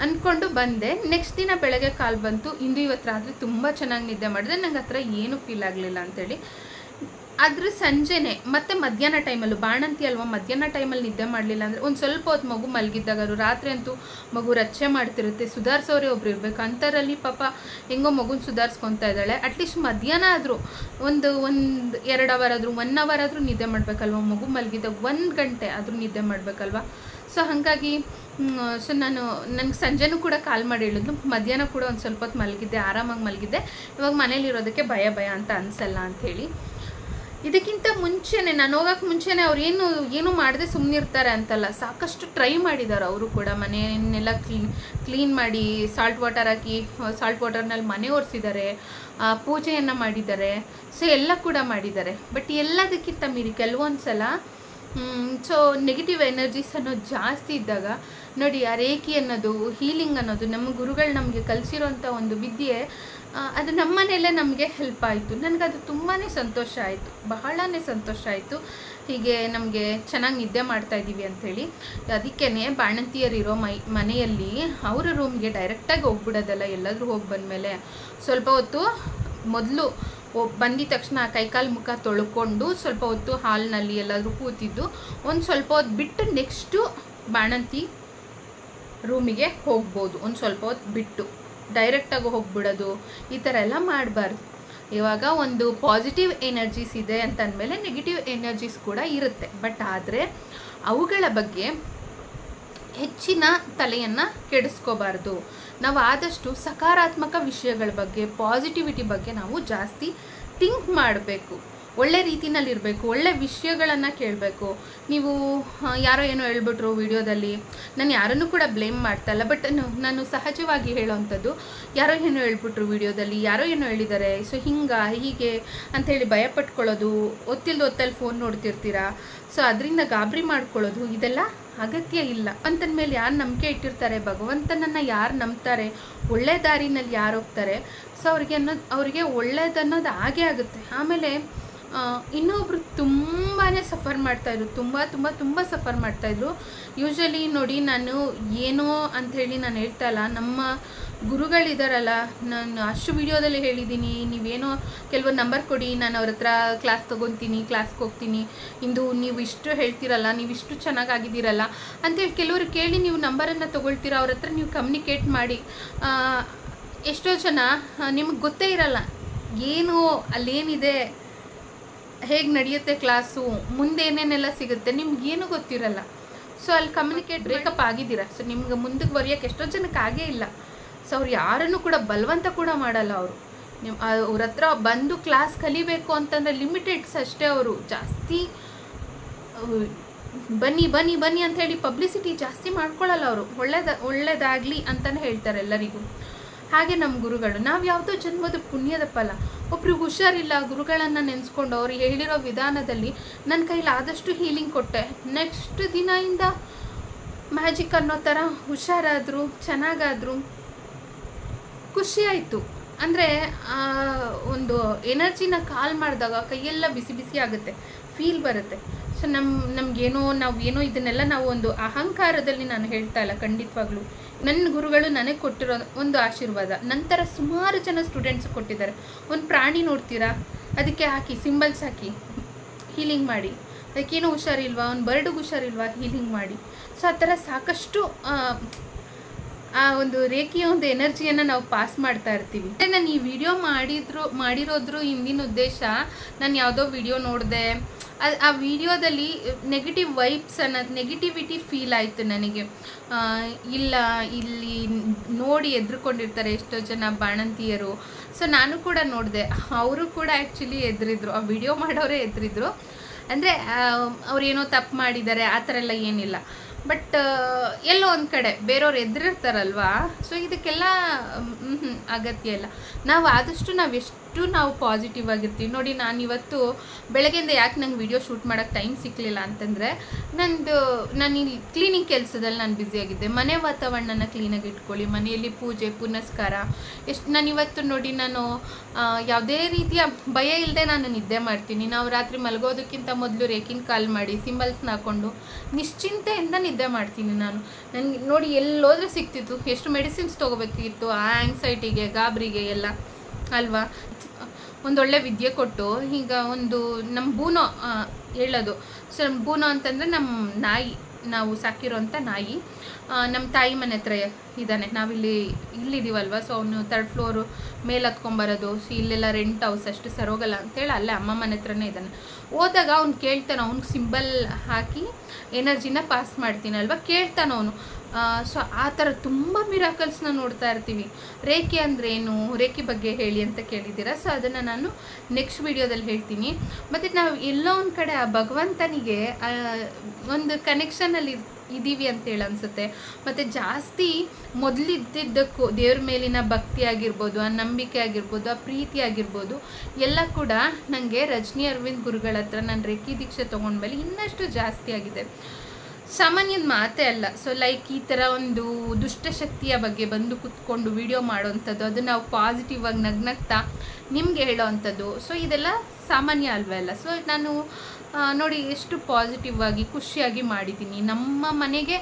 ಅಂದ್ಕೊಂಡು ಬಂದೆ. ನೆಕ್ಸ್ಟ್ ದಿನ ಬೆಳಗ್ಗೆ ಕಾಲ್ ಬಂತು, ಇವತ್ತು ರಾತ್ರಿ ತುಂಬ ಚೆನ್ನಾಗಿ ನಿದ್ದೆ ಮಾಡಿದೆ, ನಂಗೆ ಹತ್ರ ಏನೂ ಫೀಲ್ ಆಗಲಿಲ್ಲ ಅಂಥೇಳಿ. ಅದ್ರ ಸಂಜೆನೆ ಮತ್ತೆ ಮಧ್ಯಾಹ್ನ ಟೈಮಲ್ಲೂ ಬಾಣಂತಿ ಅಲ್ವಾ, ಮಧ್ಯಾಹ್ನ ಟೈಮಲ್ಲಿ ನಿದ್ದೆ ಮಾಡಲಿಲ್ಲ ಅಂದರೆ ಒಂದು ಸ್ವಲ್ಪ ಹೊತ್ತು ಮಗು ಮಲಗಿದ್ದಾಗ ಅದು ರಾತ್ರಿ ಅಂತೂ ಮಗು ರಚ್ಚೆ ಮಾಡ್ತಿರುತ್ತೆ, ಸುಧಾರಿಸೋರೇ ಒಬ್ರು ಇರಬೇಕು. ಅಂಥರಲ್ಲಿ ಪಾಪ ಹೆಂಗೋ ಮಗುನ ಸುಧಾರಿಸ್ಕೊತಾ ಇದ್ದಾಳೆ. ಅಟ್ಲೀಸ್ಟ್ ಮಧ್ಯಾಹ್ನ ಆದರೂ ಒಂದು 2 ಅವರ್ ಆದರೂ 1 ಅವರ್ ಆದರೂ ನಿದ್ದೆ ಮಾಡಬೇಕಲ್ವ. ಮಗು ಮಲಗಿದ್ದಾಗ 1 ಗಂಟೆ ಆದರೂ ನಿದ್ದೆ ಮಾಡಬೇಕಲ್ವ. ಸೊ ಹಾಗಾಗಿ ಸೊ ನನಗೆ ಸಂಜೆನೂ ಕೂಡ ಕಾಲ್ ಮಾಡಿ ಹೇಳಿದ್ಲು, ಮಧ್ಯಾಹ್ನ ಕೂಡ ಒಂದು ಸ್ವಲ್ಪ ಹೊತ್ತು ಮಲಗಿದ್ದೆ, ಆರಾಮಾಗಿ ಮಲಗಿದ್ದೆ, ಇವಾಗ ಮನೇಲಿರೋದಕ್ಕೆ ಭಯ ಅಂತ ಅನಿಸಲ್ಲ ಅಂಥೇಳಿ. ಇದಕ್ಕಿಂತ ಮುಂಚೆನೇ ನಾನು ಹೋಗೋಕ್ಕೆ ಮುಂಚೆನೇ ಅವ್ರು ಏನೂ ಮಾಡದೆ ಸುಮ್ಮನಿರ್ತಾರೆ ಅಂತಲ್ಲ, ಸಾಕಷ್ಟು ಟ್ರೈ ಮಾಡಿದ್ದಾರೆ ಅವರು ಕೂಡ. ಮನೆಯನ್ನೆಲ್ಲ ಕ್ಲೀನ್ ಮಾಡಿ ಸಾಲ್ಟ್ ವಾಟರ್ ಹಾಕಿ ಸಾಲ್ಟ್ ವಾಟರ್ನಲ್ಲಿ ಮನೆ ಒರೆಸಿದ್ದಾರೆ, ಪೂಜೆಯನ್ನು ಮಾಡಿದ್ದಾರೆ. ಸೊ ಎಲ್ಲ ಕೂಡ ಮಾಡಿದ್ದಾರೆ. ಬಟ್ ಎಲ್ಲದಕ್ಕಿಂತ ಮೀರಿ ಕೆಲವೊಂದು ಸಲ ಸೊ ನೆಗೆಟಿವ್ ಎನರ್ಜೀಸ್ ಅನ್ನೋದು ಜಾಸ್ತಿ ಇದ್ದಾಗ ನೋಡಿ, ಆ ರೇಖೆ ಅನ್ನೋದು ಹೀಲಿಂಗ್ ಅನ್ನೋದು ನಮ್ಮ ಗುರುಗಳು ನಮಗೆ ಕಲಿಸಿರೋಂಥ ಒಂದು ವಿದ್ಯೆ ಅದು ನಮ್ಮ ಮನೆಯಲ್ಲೇ ನಮಗೆ ಹೆಲ್ಪ್ ಆಯಿತು. ನನಗದು ತುಂಬಾ ಸಂತೋಷ ಆಯಿತು, ಬಹಳನೇ ಸಂತೋಷ ಆಯಿತು. ಹೀಗೆ ನಮಗೆ ಚೆನ್ನಾಗಿ ನಿದ್ದೆ ಮಾಡ್ತಾಯಿದ್ದೀವಿ ಅಂಥೇಳಿ. ಅದಕ್ಕೇ ಬಾಣಂತಿಯರಿರೋ ಮನೆಯಲ್ಲಿ ಅವರ ರೂಮ್ಗೆ ಡೈರೆಕ್ಟಾಗಿ ಹೋಗ್ಬಿಡೋದಲ್ಲ, ಎಲ್ಲಾದರೂ ಹೋಗಿ ಬಂದಮೇಲೆ ಸ್ವಲ್ಪ ಹೊತ್ತು ಮೊದಲು ಬಂದಿದ ತಕ್ಷಣ ಕೈಕಾಲು ಮುಖ ತೊಳ್ಕೊಂಡು ಸ್ವಲ್ಪ ಹೊತ್ತು ಹಾಲ್ನಲ್ಲಿ ಎಲ್ಲಾದರೂ ಕೂತಿದ್ದು ಒಂದು ಸ್ವಲ್ಪ ಹೊತ್ತು ಬಿಟ್ಟು ನೆಕ್ಸ್ಟು ಬಾಣಂತಿ ರೂಮಿಗೆ ಹೋಗ್ಬೋದು. ಒಂದು ಸ್ವಲ್ಪ ಹೊತ್ತು ಬಿಟ್ಟು ಡೈರೆಕ್ಟಾಗಿ ಹೋಗ್ಬಿಡೋದು ಈ ಥರ ಎಲ್ಲ ಮಾಡಬಾರ್ದು. ಇವಾಗ ಒಂದು ಪಾಸಿಟಿವ್ ಎನರ್ಜೀಸ್ ಇದೆ ಅಂತಂದಮೇಲೆ ನೆಗೆಟಿವ್ ಎನರ್ಜೀಸ್ ಕೂಡ ಇರುತ್ತೆ. ಬಟ್ ಆದರೆ ಅವುಗಳ ಬಗ್ಗೆ ಹೆಚ್ಚಿನ ತಲೆಯನ್ನು ಕೆಡಿಸ್ಕೋಬಾರ್ದು. ನಾವು ಆದಷ್ಟು ಸಕಾರಾತ್ಮಕ ವಿಷಯಗಳ ಬಗ್ಗೆ, ಪಾಸಿಟಿವಿಟಿ ಬಗ್ಗೆ ನಾವು ಜಾಸ್ತಿ ಥಿಂಕ್ ಮಾಡಬೇಕು. ಒಳ್ಳೆ ರೀತಿಯಲ್ಲಿರಬೇಕು, ಒಳ್ಳೆ ವಿಷಯಗಳನ್ನು ಕೇಳಬೇಕು. ನೀವು ಯಾರೋ ಏನೋ ಹೇಳ್ಬಿಟ್ರು ವಿಡಿಯೋದಲ್ಲಿ, ನಾನು ಯಾರನ್ನೂ ಕೂಡ ಬ್ಲೇಮ್ ಮಾಡ್ತಾಯಿಲ್ಲ, ಬಟ್ ನಾನು ಸಹಜವಾಗಿ ಹೇಳೋವಂಥದ್ದು, ಯಾರೋ ಏನೋ ಹೇಳ್ಬಿಟ್ರು ವಿಡಿಯೋದಲ್ಲಿ, ಯಾರೋ ಏನೋ ಹೇಳಿದ್ದಾರೆ, ಸೊ ಹೀಗೆ ಅಂಥೇಳಿ ಭಯಪಟ್ಕೊಳ್ಳೋದು, ಒತ್ತಲ್ಲಿ ಫೋನ್ ನೋಡ್ತಿರ್ತೀರಾ, ಸೊ ಅದರಿಂದ ಗಾಬರಿ ಮಾಡ್ಕೊಳ್ಳೋದು, ಇದೆಲ್ಲ ಅಗತ್ಯ ಇಲ್ಲ. ಭಗವಂತನ ಮೇಲೆ ಯಾರು ನಂಬಿಕೆ ಇಟ್ಟಿರ್ತಾರೆ, ಭಗವಂತನನ್ನು ಯಾರು ನಂಬ್ತಾರೆ, ಒಳ್ಳೆ ದಾರಿನಲ್ಲಿ ಯಾರು ಹೋಗ್ತಾರೆ, ಸೊ ಅವ್ರಿಗೆ ಒಳ್ಳೇದನ್ನೋದು ಆಗೇ ಆಗುತ್ತೆ. ಆಮೇಲೆ ಇನ್ನೊಬ್ರು ತುಂಬಾ ಸಫರ್ ಮಾಡ್ತಾಯಿದ್ರು, ತುಂಬ ಸಫರ್ ಮಾಡ್ತಾಯಿದ್ರು. ಯೂಶ್ವಲಿ ನೋಡಿ, ನಾನು ಏನೋ ಅಂಥೇಳಿ ನಾನು ಹೇಳ್ತಾ ಇಲ್ಲ, ನಮ್ಮ ಗುರುಗಳಿದಾರಲ್ಲ, ನಾನು ಅಷ್ಟು ವಿಡಿಯೋದಲ್ಲಿ ಹೇಳಿದ್ದೀನಿ, ನೀವೇನೋ ಕೆಲವೊಂದು ನಂಬರ್ ಕೊಡಿ, ನಾನು ಅವ್ರ ಹತ್ರ ಕ್ಲಾಸ್ ತೊಗೊತೀನಿ, ಕ್ಲಾಸ್ಗೆ ಹೋಗ್ತೀನಿ, ಇಂದು ನೀವು ಇಷ್ಟು ಹೇಳ್ತೀರಲ್ಲ, ನೀವು ಇಷ್ಟು ಚೆನ್ನಾಗಾಗಿದ್ದೀರಲ್ಲ ಅಂತೇಳಿ ಕೆಲವರು ಕೇಳಿ ನೀವು ನಂಬರನ್ನು ತೊಗೊಳ್ತೀರ, ಅವ್ರ ಹತ್ರ ನೀವು ಕಮ್ಯುನಿಕೇಟ್ ಮಾಡಿ. ಎಷ್ಟೋ ಜನ ನಿಮಗೆ ಗೊತ್ತೇ ಇರಲ್ಲ ಏನು ಅಲ್ಲೇನಿದೆ, ಹೇಗೆ ನಡೆಯುತ್ತೆ ಕ್ಲಾಸು, ಮುಂದೆ ಏನೇನೆಲ್ಲ ಸಿಗುತ್ತೆ, ನಿಮ್ಗೇನು ಗೊತ್ತಿರಲ್ಲ. ಸೊ ಅಲ್ಲಿ ಕಮ್ಯುನಿಕೇಟ್ ಬ್ರೇಕಪ್ ಆಗಿದ್ದೀರಾ, ಸೊ ನಿಮ್ಗೆ ಮುಂದಕ್ಕೆ ಬರೆಯೋಕ್ಕೆ ಎಷ್ಟೋ ಜನಕ್ಕೆ ಆಗೇ ಇಲ್ಲ. ಸೊ ಅವ್ರು ಯಾರನ್ನು ಕೂಡ ಬಲವಂತ ಕೂಡ ಮಾಡಲ್ಲ. ಅವ್ರ ಹತ್ರ ಬಂದು ಕ್ಲಾಸ್ ಕಲಿಬೇಕು ಅಂತಂದರೆ ಲಿಮಿಟೆಡ್ಸ್ ಅಷ್ಟೇ. ಅವರು ಜಾಸ್ತಿ ಬನ್ನಿ ಅಂಥೇಳಿ ಪಬ್ಲಿಸಿಟಿ ಜಾಸ್ತಿ ಮಾಡ್ಕೊಳ್ಳಲ್ಲ. ಅವರು ಒಳ್ಳೇದಾಗಲಿ ಅಂತಲೇ ಹೇಳ್ತಾರೆ ಎಲ್ಲರಿಗೂ. ಹಾಗೆ ನಮ್ಮ ಗುರುಗಳು, ನಾವು ಯಾವುದೋ ಜನ್ಮದ ಪುಣ್ಯದ ಫಲ. ಒಬ್ರಿಗೆ ಹುಷಾರಿಲ್ಲ, ಗುರುಗಳನ್ನು ನೆನೆಸ್ಕೊಂಡು ಅವ್ರು ಹೇಳಿರೋ ವಿಧಾನದಲ್ಲಿ ನನ್ನ ಕೈಲಿ ಆದಷ್ಟು ಹೀಲಿಂಗ್ ಕೊಟ್ಟೆ. ನೆಕ್ಸ್ಟ್ ದಿನದಿಂದ ಮ್ಯಾಜಿಕ್ ಅನ್ನೋ ಥರ ಹುಷಾರಾದರು, ಚೆನ್ನಾಗಾದರು, ಖುಷಿ ಆಯಿತು. ಅಂದರೆ ಒಂದು ಎನರ್ಜಿನ ಕಾಲ್ ಮಾಡಿದಾಗ ಕೈಯೆಲ್ಲ ಬಿಸಿ ಬಿಸಿ ಆಗುತ್ತೆ, ಫೀಲ್ ಬರುತ್ತೆ. ಸೊ ನಾವೇನೋ ಇದನ್ನೆಲ್ಲ ನಾವು ಒಂದು ಅಹಂಕಾರದಲ್ಲಿ ನಾನು ಹೇಳ್ತಾ ಇಲ್ಲ, ಖಂಡಿತವಾಗ್ಲೂ ನನ್ನ ಗುರುಗಳು ನನಗೆ ಕೊಟ್ಟಿರೋ ಒಂದು ಆಶೀರ್ವಾದ. ನಂತರ ಸುಮಾರು ಜನ ಸ್ಟೂಡೆಂಟ್ಸ್ ಕೊಟ್ಟಿದ್ದಾರೆ. ಒಂದು ಪ್ರಾಣಿ ನೋಡ್ತೀರಾ, ಅದಕ್ಕೆ ಹಾಕಿ ಸಿಂಬಲ್ಸ್ ಹಾಕಿ ಹೀಲಿಂಗ್ ಮಾಡಿ. ಅದಕ್ಕೇನೋ ಹುಷಾರಿಲ್ವಾ, ಒಂದು ಬರ್ಡ್ಗೆ ಹುಷಾರಿಲ್ವಾ, ಹೀಲಿಂಗ್ ಮಾಡಿ. ಸೊ ಆ ಥರ ಸಾಕಷ್ಟು ಆ ಒಂದು ರೇಖೆಯ ಒಂದು ಎನರ್ಜಿಯನ್ನು ನಾವು ಪಾಸ್ ಮಾಡ್ತಾ ಇರ್ತೀವಿ. ನಾನು ಈ ವಿಡಿಯೋ ಮಾಡಿರೋದ್ರ ಹಿಂದಿನ ಉದ್ದೇಶ, ನಾನು ಯಾವುದೋ ವಿಡಿಯೋ ನೋಡಿದೆ, ಆ ವಿಡಿಯೋದಲ್ಲಿ ನೆಗೆಟಿವ್ ವೈಬ್ಸ್ ಅನ್ನೋದು, ನೆಗೆಟಿವಿಟಿ ಫೀಲ್ ಆಯಿತು ನನಗೆ. ಇಲ್ಲ, ಇಲ್ಲಿ ನೋಡಿ ಎದ್ರುಕೊಂಡಿರ್ತಾರೆ ಎಷ್ಟೋ ಜನ ಬಾಣಂತಿಯರು. ಸೊ ನಾನು ಕೂಡ ನೋಡಿದೆ, ಅವರು ಕೂಡ ಆ್ಯಕ್ಚುಲಿ ಎದುರಿದ್ರು, ಆ ವಿಡಿಯೋ ಮಾಡೋರೇ ಎದುರಿದ್ರು. ಅಂದರೆ ಅವ್ರೇನೋ ತಪ್ಪು ಮಾಡಿದ್ದಾರೆ ಆ ಥರ ಎಲ್ಲ ಏನಿಲ್ಲ. ಬಟ್ ಎಲ್ಲೋ ಒಂದು ಕಡೆ ಬೇರೆಯವ್ರು ಎದುರಿರ್ತಾರಲ್ವಾ, ಸೊ ಇದಕ್ಕೆಲ್ಲ ಅಗತ್ಯ ಇಲ್ಲ. ನಾವು ಆದಷ್ಟು ನಾವು ಪಾಸಿಟಿವ್ ಆಗಿರ್ತೀವಿ. ನೋಡಿ, ನಾನು ಇವತ್ತು ಬೆಳಗ್ಗೆಯಿಂದ ಯಾಕೆ ನಂಗೆ ವಿಡಿಯೋ ಶೂಟ್ ಮಾಡೋಕ್ಕೆ ಟೈಮ್ ಸಿಕ್ಕಲಿಲ್ಲ ಅಂತಂದರೆ, ನಾನು ಇಲ್ಲಿ ಕ್ಲೀನಿಂಗ್ ಕೆಲಸದಲ್ಲಿ ನಾನು ಬ್ಯುಸಿಯಾಗಿದ್ದೆ. ಮನೆ ವಾತಾವರಣನ ಕ್ಲೀನಾಗಿ ಇಟ್ಕೊಳ್ಳಿ, ಮನೆಯಲ್ಲಿ ಪೂಜೆ ಪುನಸ್ಕಾರ ನಾನಿವತ್ತು ನೋಡಿ, ನಾನು ಯಾವುದೇ ರೀತಿಯ ಭಯ ಇಲ್ಲದೆ ನಾನು ನಿದ್ದೆ ಮಾಡ್ತೀನಿ. ನಾವು ರಾತ್ರಿ ಮಲಗೋದಕ್ಕಿಂತ ಮೊದಲು ರೇಖಿನ ಕಾಲ್ ಮಾಡಿ ಸಿಂಬಲ್ಸ್ನ ಹಾಕ್ಕೊಂಡು ನಿಶ್ಚಿಂತೆಯಿಂದ ನಿದ್ದೆ ಮಾಡ್ತೀನಿ. ನನಗೆ ನೋಡಿ, ಎಲ್ಲೋದ್ರೆ ಸಿಗ್ತಿತ್ತು, ಎಷ್ಟು ಮೆಡಿಸಿನ್ಸ್ ತೊಗೋಬೇಕಿತ್ತು ಆ ಆ್ಯಂಗ್ಸೈಟಿಗೆ, ಗಾಬರಿಗೆ ಎಲ್ಲ ಅಲ್ವಾ. ಒಂದೊಳ್ಳೆ ವಿದ್ಯೆ ಕೊಟ್ಟು ಈಗ ಒಂದು ನಮ್ಮ ಬೂನೋ ಹೇಳೋದು. ಸೊ ಬೂನೋ ಅಂತಂದರೆ ನಮ್ಮ ನಾಯಿ, ನಾವು ಸಾಕಿರೋಂಥ ನಾಯಿ. ನಮ್ಮ ತಾಯಿ ಮನೆ ಹತ್ರ ಇದ್ದಾನೆ, ಇಲ್ಲಿದ್ದೀವಲ್ವ. ಸೊ ಅವನು 3rd ಫ್ಲೋರು ಮೇಲೆ ಹತ್ಕೊಂಬರೋದು. ಸೊ ಇಲ್ಲೆಲ್ಲ ರೆಂಟ್ ಹೌಸ್, ಅಷ್ಟು ಸರೋಗಲ್ಲ ಅಂತೇಳಿ ಅಲ್ಲೇ ಅಮ್ಮ ಮನೆ ಹತ್ರನೇ ಇದ್ದಾನೆ. ಹೋದಾಗ ಅವ್ನು ಕೇಳ್ತಾನೆ, ಅವ್ನಿಗೆ ಸಿಂಬಲ್ ಹಾಕಿ ಎನರ್ಜಿನ ಪಾಸ್ ಮಾಡ್ತೀನಲ್ವ, ಕೇಳ್ತಾನೆ ಅವನು. ಸೊ ಆ ಥರ ತುಂಬ ಮಿರಾಕಲ್ಸ್ನ ನೋಡ್ತಾ ಇರ್ತೀವಿ. ರೇಖೆ ಅಂದರೆ ಏನು, ರೇಖೆ ಬಗ್ಗೆ ಹೇಳಿ ಅಂತ ಕೇಳಿದ್ದೀರಾ. ಸೊ ಅದನ್ನು ನಾನು ನೆಕ್ಸ್ಟ್ ವಿಡಿಯೋದಲ್ಲಿ ಹೇಳ್ತೀನಿ. ಮತ್ತು ನಾವು ಎಲ್ಲೋ ಒಂದು ಕಡೆ ಆ ಭಗವಂತನಿಗೆ ಒಂದು ಕನೆಕ್ಷನಲ್ಲಿ ಇದ್ದೀವಿ ಅಂತೇಳಿ ಅನಿಸುತ್ತೆ. ಮತ್ತು ಜಾಸ್ತಿ ಮೊದಲಿದ್ದಕ್ಕೂ ದೇವ್ರ ಮೇಲಿನ ಭಕ್ತಿ ಆಗಿರ್ಬೋದು, ಆ ನಂಬಿಕೆ ಆಗಿರ್ಬೋದು, ಆ ಪ್ರೀತಿ ಆಗಿರ್ಬೋದು, ಎಲ್ಲ ಕೂಡ ನನಗೆ ರಜನಿ ಅರವಿಂದ್ ಗುರುಗಳ ಹತ್ರ ನಾನು ರೇಖಿ ದೀಕ್ಷೆ ತೊಗೊಂಡ್ಮೇಲೆ ಇನ್ನಷ್ಟು ಜಾಸ್ತಿ ಆಗಿದೆ. ಸಾಮಾನ್ಯದ ಮಾತೇ ಅಲ್ಲ. ಸೊ ಲೈಕ್ ಈ ಥರ ಒಂದು ದುಷ್ಟಶಕ್ತಿಯ ಬಗ್ಗೆ ಬಂದು ಕುತ್ಕೊಂಡು ವಿಡಿಯೋ ಮಾಡೋವಂಥದ್ದು, ಅದು ನಾವು ಪಾಸಿಟಿವ್ ಆಗಿ ನಗ್ನಗ್ತಾ ನಿಮಗೆ ಹೇಳೋ ಅಂಥದ್ದು. ಸೊ ಇದೆಲ್ಲ ಸಾಮಾನ್ಯ ಅಲ್ವೇ ಅಲ್ಲ. ಸೊ ನಾನು ನೋಡಿ ಎಷ್ಟು ಪಾಸಿಟಿವ್ ಆಗಿ ಖುಷಿಯಾಗಿ ಮಾಡಿದ್ದೀನಿ. ನಮ್ಮ ಮನೆಗೆ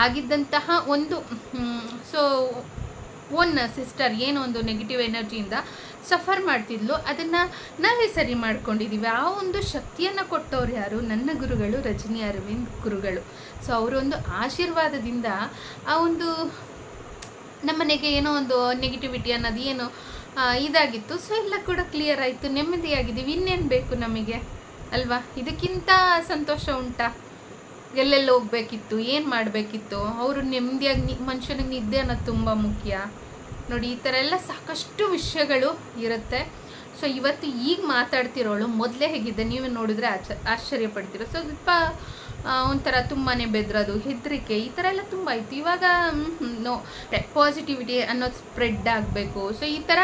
ಆಗಿದ್ದಂತಹ ಒಂದು ಸೊ ಓನ್ ಸಿಸ್ಟರ್ ಏನೋ ಒಂದು ನೆಗೆಟಿವ್ ಎನರ್ಜಿಯಿಂದ ಸಫರ್ ಮಾಡ್ತಿದ್ಲು, ಅದನ್ನು ನಾವೇ ಸರಿ ಮಾಡ್ಕೊಂಡಿದ್ದೀವಿ. ಆ ಒಂದು ಶಕ್ತಿಯನ್ನು ಕೊಟ್ಟವ್ರು ಯಾರು? ನನ್ನ ಗುರುಗಳು ರಜನಿ ಅರವಿಂದ್ ಗುರುಗಳು. ಸೊ ಅವರೊಂದು ಆಶೀರ್ವಾದದಿಂದ ಆ ಒಂದು ನಮ್ಮನೆಗೆ ಏನೋ ಒಂದು ನೆಗೆಟಿವಿಟಿ ಅನ್ನೋದು ಏನು ಇದಾಗಿತ್ತು. ಸೊ ಎಲ್ಲ ಕೂಡ ಕ್ಲಿಯರ್ ಆಯಿತು, ನೆಮ್ಮದಿಯಾಗಿದ್ದೀವಿ. ಇನ್ನೇನು ಬೇಕು ನಮಗೆ ಅಲ್ವಾ? ಇದಕ್ಕಿಂತ ಸಂತೋಷ ಉಂಟಾ? ಎಲ್ಲೆಲ್ಲಿ ಹೋಗ್ಬೇಕಿತ್ತು, ಏನು ಮಾಡಬೇಕಿತ್ತು, ಅವರು ನೆಮ್ಮದಿಯಾಗಿ ಮನುಷ್ಯನಿಗೆ ನಿದ್ದೆ ಅನ್ನೋದು ತುಂಬ ಮುಖ್ಯ ನೋಡಿ. ಈ ಥರ ಎಲ್ಲ ಸಾಕಷ್ಟು ವಿಷಯಗಳು ಇರುತ್ತೆ. ಸೊ ಇವತ್ತು ಈಗ ಮಾತಾಡ್ತಿರೋಳು ಮೊದಲೇ ಹೇಗಿದೆ ನೀವು ನೋಡಿದ್ರೆ ಆಶ್ಚರ್ಯ ಪಡ್ತೀರೋ. ಸೊ ಸ್ವಲ್ಪ ಒಂಥರ ತುಂಬಾ ಬೆದರೋದು, ಹೆದರಿಕೆ, ಈ ಥರ ಎಲ್ಲ ತುಂಬ ಇತ್ತು. ಇವಾಗ ನೋ ಪಾಸಿಟಿವಿಟಿ ಅನ್ನೋದು ಸ್ಪ್ರೆಡ್ ಆಗಬೇಕು. ಸೊ ಈ ಥರ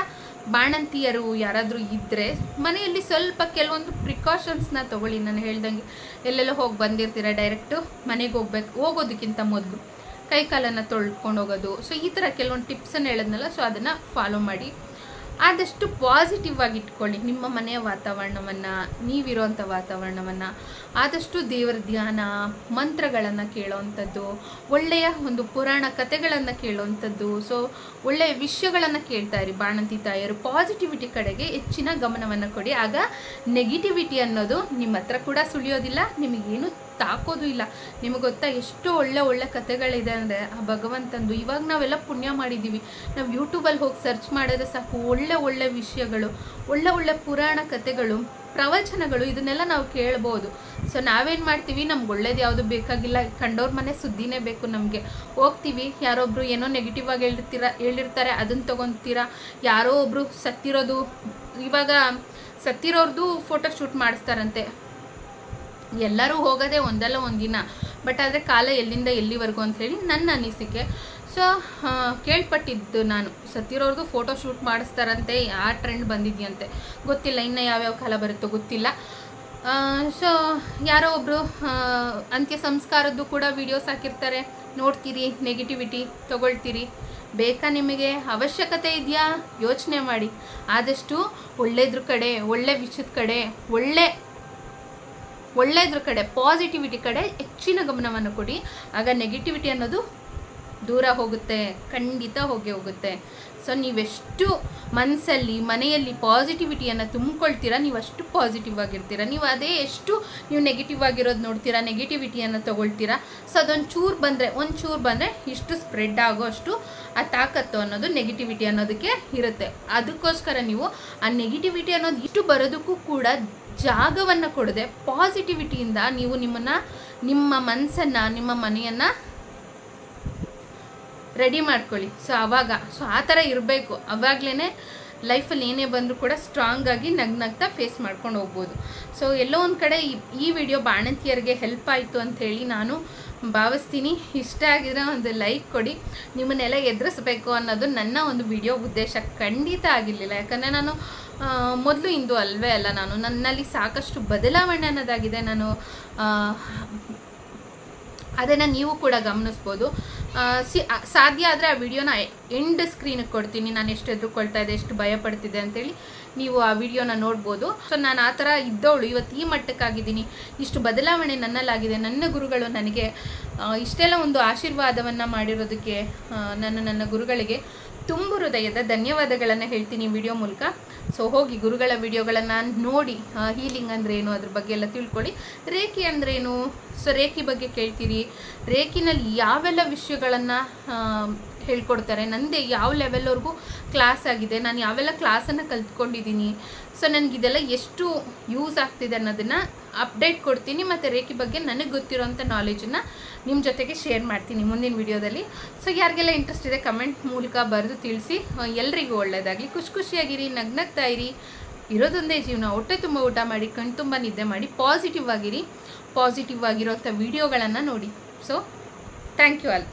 ಬಾಣಂತಿಯರು ಯಾರಾದರೂ ಇದ್ದರೆ ಮನೆಯಲ್ಲಿ ಸ್ವಲ್ಪ ಕೆಲವೊಂದು ಪ್ರಿಕಾಷನ್ಸ್ನ ತೊಗೊಳ್ಳಿ. ನಾನು ಹೇಳ್ದಂಗೆ ಎಲ್ಲೆಲ್ಲೋ ಹೋಗಿ ಬಂದಿರ್ತೀರ, ಡೈರೆಕ್ಟು ಮನೆಗೆ ಹೋಗೋದಕ್ಕಿಂತ ಮೊದಲು ಕೈಕಾಲನ್ನು ತೊಳ್ಕೊಂಡು ಹೋಗೋದು. ಸೊ ಈ ಥರ ಕೆಲವೊಂದು ಟಿಪ್ಸನ್ನು ಹೇಳಿದ್ನಲ್ಲ, ಸೊ ಅದನ್ನು ಫಾಲೋ ಮಾಡಿ. ಆದಷ್ಟು ಪಾಸಿಟಿವ್ ಆಗಿ ಇಟ್ಕೊಳ್ಳಿ ನಿಮ್ಮ ಮನೆಯ ವಾತಾವರಣವನ್ನು, ನೀವಿರೋಂಥ ವಾತಾವರಣವನ್ನು. ಆದಷ್ಟು ದೇವರ ಧ್ಯಾನ, ಮಂತ್ರಗಳನ್ನು ಕೇಳೋವಂಥದ್ದು, ಒಳ್ಳೆಯ ಒಂದು ಪುರಾಣ ಕಥೆಗಳನ್ನು ಕೇಳೋವಂಥದ್ದು. ಸೊ ಒಳ್ಳೆಯ ವಿಷಯಗಳನ್ನು ಕೇಳ್ತಾ ಇರಿ. ಬಾಣಂತಿ ತಾಯಿಯರು ಪಾಸಿಟಿವಿಟಿ ಕಡೆಗೆ ಹೆಚ್ಚಿನ ಗಮನವನ್ನು ಕೊಡಿ. ಆಗ ನೆಗೆಟಿವಿಟಿ ಅನ್ನೋದು ನಿಮ್ಮ ಹತ್ರ ಕೂಡ ಸುಳಿಯೋದಿಲ್ಲ, ನಿಮಗೇನು ತಾಕೋದು ಇಲ್ಲ. ನಿಮಗೆ ಗೊತ್ತಾ ಎಷ್ಟು ಒಳ್ಳೆ ಕಥೆಗಳಿದೆ ಅಂದರೆ ಆ ಭಗವಂತಂದು. ಇವಾಗ ನಾವೆಲ್ಲ ಪುಣ್ಯ ಮಾಡಿದ್ದೀವಿ, ನಾವು ಯೂಟ್ಯೂಬಲ್ಲಿ ಹೋಗಿ ಸರ್ಚ್ ಮಾಡಿದ್ರೆ ಸಾಕು, ಒಳ್ಳೆ ವಿಷಯಗಳು, ಒಳ್ಳೆ ಪುರಾಣ ಕಥೆಗಳು, ಪ್ರವಚನಗಳು, ಇದನ್ನೆಲ್ಲ ನಾವು ಕೇಳ್ಬೋದು. ಸೊ ನಾವೇನು ಮಾಡ್ತೀವಿ, ನಮ್ಗೆ ಒಳ್ಳೇದು ಯಾವುದು ಬೇಕಾಗಿಲ್ಲ, ಕಂಡವ್ರ ಮನೆ ಸುದ್ದಿನೇ ಬೇಕು ನಮಗೆ. ಹೋಗ್ತೀವಿ, ಯಾರೊಬ್ರು ಏನೋ ನೆಗೆಟಿವ್ ಆಗಿ ಹೇಳಿರ್ತಾರೆ, ಅದನ್ನು ತೊಗೊತೀರಾ. ಯಾರೋ ಒಬ್ರು ಸತ್ತಿರೋದು, ಇವಾಗ ಸತ್ತಿರೋರ್ದು ಫೋಟೋ ಶೂಟ್ ಮಾಡಿಸ್ತಾರಂತೆ. ಎಲ್ಲರೂ ಹೋಗೋದೇ ಒಂದಲ್ಲ ಒಂದಿನ, ಬಟ್ ಆದರೆ ಕಾಲ ಎಲ್ಲಿಂದ ಎಲ್ಲಿವರೆಗೂ ಅಂತ ಹೇಳಿ ನನ್ನ ಅನಿಸಿಕೆ. ಸೊ ಕೇಳ್ಪಟ್ಟಿದ್ದು ನಾನು, ಸತ್ತಿರೋರ್ದು ಫೋಟೋ ಶೂಟ್ ಮಾಡಿಸ್ತಾರಂತೆ, ಆ ಟ್ರೆಂಡ್ ಬಂದಿದೆಯಂತೆ, ಗೊತ್ತಿಲ್ಲ ಇನ್ನು ಯಾವ್ಯಾವ ಕಾಲ ಬರುತ್ತೋ ಗೊತ್ತಿಲ್ಲ. ಸೊ ಯಾರೋ ಒಬ್ಬರು ಅಂತ್ಯ ಸಂಸ್ಕಾರದ್ದು ಕೂಡ ವಿಡಿಯೋಸ್ ಹಾಕಿರ್ತಾರೆ, ನೋಡ್ತೀರಿ, ನೆಗೆಟಿವಿಟಿ ತೊಗೊಳ್ತೀರಿ. ಬೇಕಾ ನಿಮಗೆ? ಅವಶ್ಯಕತೆ ಇದೆಯಾ? ಯೋಚನೆ ಮಾಡಿ. ಆದಷ್ಟು ಒಳ್ಳೆಯದ್ರ ಕಡೆ, ಒಳ್ಳೆ ವಿಷಯದ ಕಡೆ, ಒಳ್ಳೆಯದ್ರ ಕಡೆ, ಪಾಸಿಟಿವಿಟಿ ಕಡೆ ಹೆಚ್ಚಿನ ಗಮನವನ್ನು ಕೊಡಿ. ಆಗ ನೆಗೆಟಿವಿಟಿ ಅನ್ನೋದು ದೂರ ಹೋಗುತ್ತೆ, ಖಂಡಿತ ಹೋಗುತ್ತೆ. ಸೊ ನೀವೆಷ್ಟು ಮನಸ್ಸಲ್ಲಿ, ಮನೆಯಲ್ಲಿ ಪಾಸಿಟಿವಿಟಿಯನ್ನು ತುಂಬಿಕೊಳ್ತೀರಾ, ನೀವು ಅಷ್ಟು ಪಾಸಿಟಿವ್ ಆಗಿರ್ತೀರ. ನೀವು ಅದೇ ಎಷ್ಟು ನೀವು ನೆಗೆಟಿವ್ ಆಗಿರೋದು ನೋಡ್ತೀರಾ, ನೆಗೆಟಿವಿಟಿಯನ್ನು ತೊಗೊಳ್ತೀರಾ. ಸೊ ಅದೊಂದು ಚೂರು ಬಂದರೆ ಇಷ್ಟು ಸ್ಪ್ರೆಡ್ ಆಗೋ ಅಷ್ಟು ಆ ತಾಕತ್ತು ಅನ್ನೋದು ನೆಗೆಟಿವಿಟಿ ಅನ್ನೋದಕ್ಕೆ ಇರುತ್ತೆ. ಅದಕ್ಕೋಸ್ಕರ ನೀವು ಆ ನೆಗೆಟಿವಿಟಿ ಅನ್ನೋದು ಇಷ್ಟು ಬರೋದಕ್ಕೂ ಕೂಡ ಜಾಗವನ್ನು ಕೊಡದೆ ಪಾಸಿಟಿವಿಟಿಯಿಂದ ನೀವು ನಿಮ್ಮ ಮನಸ್ಸನ್ನು, ನಿಮ್ಮ ಮನೆಯನ್ನು ರೆಡಿ ಮಾಡ್ಕೊಳ್ಳಿ. ಸೊ ಆ ಥರ ಇರಬೇಕು. ಆವಾಗಲೇ ಲೈಫಲ್ಲಿ ಏನೇ ಬಂದರೂ ಕೂಡ ಸ್ಟ್ರಾಂಗ್ ಆಗಿ ನಗ್ನಗ್ತಾ ಫೇಸ್ ಮಾಡ್ಕೊಂಡು ಹೋಗ್ಬೋದು. ಸೊ ಎಲ್ಲೋ ಒಂದು ಕಡೆ ಈ ವಿಡಿಯೋ ಬಾಣಂತಿಯರಿಗೆ ಹೆಲ್ಪ್ ಆಯಿತು ಅಂಥೇಳಿ ನಾನು ಭಾವಿಸ್ತೀನಿ. ಇಷ್ಟ ಆಗಿದ್ರೆ ಒಂದು ಲೈಕ್ ಕೊಡಿ. ನಿಮ್ಮನ್ನೆಲ್ಲ ಎದುರಿಸ್ಬೇಕು ಅನ್ನೋದು ನನ್ನ ಒಂದು ವಿಡಿಯೋ ಉದ್ದೇಶ ಖಂಡಿತ ಆಗಿರಲಿಲ್ಲ. ಯಾಕಂದರೆ ನಾನು ಮೊದಲು ಇಂದು ಅಲ್ವೇ ಅಲ್ಲ, ನನ್ನಲ್ಲಿ ಸಾಕಷ್ಟು ಬದಲಾವಣೆ ಅನ್ನೋದಾಗಿದೆ. ನಾನು ಅದನ್ನು ನೀವು ಕೂಡ ಗಮನಿಸ್ಬೋದು. ಸಾಧ್ಯ ಆದರೆ ಆ ವಿಡಿಯೋನ ಎಂಡ್ ಸ್ಕ್ರೀನಿಗೆ ಕೊಡ್ತೀನಿ, ನಾನು ಎಷ್ಟು ಎದುರುಕೊಳ್ತಾ ಇದೆ, ಎಷ್ಟು ಭಯ ಪಡ್ತಿದ್ದೆ ಅಂತೇಳಿ ನೀವು ಆ ವಿಡಿಯೋನ ನೋಡ್ಬೋದು. ಸೊ ನಾನು ಆ ಥರ ಇದ್ದವಳು ಇವತ್ತು ಈ ಮಟ್ಟಕ್ಕಾಗಿದ್ದೀನಿ, ಇಷ್ಟು ಬದಲಾವಣೆ ನನ್ನಲ್ಲಾಗಿದೆ. ನನ್ನ ಗುರುಗಳು ನನಗೆ ಇಷ್ಟೆಲ್ಲ ಒಂದು ಆಶೀರ್ವಾದವನ್ನು ಮಾಡಿರೋದಕ್ಕೆ ನನ್ನ ಗುರುಗಳಿಗೆ ತುಂಬ ಹೃದಯದ ಧನ್ಯವಾದಗಳನ್ನು ಹೇಳ್ತೀನಿ ವಿಡಿಯೋ ಮೂಲಕ. ಸೊ ಹೋಗಿ ಗುರುಗಳ ವಿಡಿಯೋಗಳನ್ನು ನೋಡಿ ಹೀಲಿಂಗ್ ಅಂದ್ರೇನು ಅದ್ರ ಬಗ್ಗೆ ಎಲ್ಲ ತಿಳ್ಕೊಳ್ಳಿ. ರೇಖಿ ಅಂದ್ರೇನು, ಸೊ ರೇಖಿ ಬಗ್ಗೆ ಕೇಳ್ತೀರಿ, ರೇಖಿನಲ್ಲಿ ಯಾವೆಲ್ಲ ವಿಷಯಗಳನ್ನು ಹೇಳ್ಕೊಡ್ತಾರೆ, ನಂದೇ ಯಾವ ಲೆವೆಲ್ವರೆಗೂ ಕ್ಲಾಸ್ ಆಗಿದೆ, ನಾನು ಯಾವೆಲ್ಲ ಕ್ಲಾಸನ್ನು ಕಲ್ತ್ಕೊಂಡಿದ್ದೀನಿ. ಸೊ ನನಗಿದೆಲ್ಲ ಎಷ್ಟು ಯೂಸ್ ಆಗ್ತಿದೆ ಅನ್ನೋದನ್ನು ಅಪ್ಡೇಟ್ ಕೊಡ್ತೀನಿ. ಮತ್ತು ರೇಖಿ ಬಗ್ಗೆ ನನಗೆ ಗೊತ್ತಿರೋಂಥ ನಾಲೆಜನ್ನು ನಿಮ್ಮ ಜೊತೆಗೆ ಶೇರ್ ಮಾಡ್ತೀನಿ ಮುಂದಿನ ವಿಡಿಯೋದಲ್ಲಿ. ಸೊ ಯಾರಿಗೆಲ್ಲ ಇಂಟ್ರೆಸ್ಟ್ ಇದೆ ಕಮೆಂಟ್ ಮೂಲಕ ಬರೆದು ತಿಳಿಸಿ. ಎಲ್ರಿಗೂ ಒಳ್ಳೆಯದಾಗಲಿ, ಖುಷಿಯಾಗಿರಿ, ನಗ್ನಗ್ತಾ ಇರಿ. ಇರೋದೊಂದೇ ಜೀವನ, ಹೊಟ್ಟೆ ತುಂಬ ಊಟ ಮಾಡಿ, ಕಣ್ಣು ತುಂಬ ನಿದ್ದೆ ಮಾಡಿ, ಪಾಸಿಟಿವ್ ಆಗಿರಿ. ಪಾಸಿಟಿವ್ ಆಗಿರೋಂಥ ವಿಡಿಯೋಗಳನ್ನು ನೋಡಿ. So thank you all.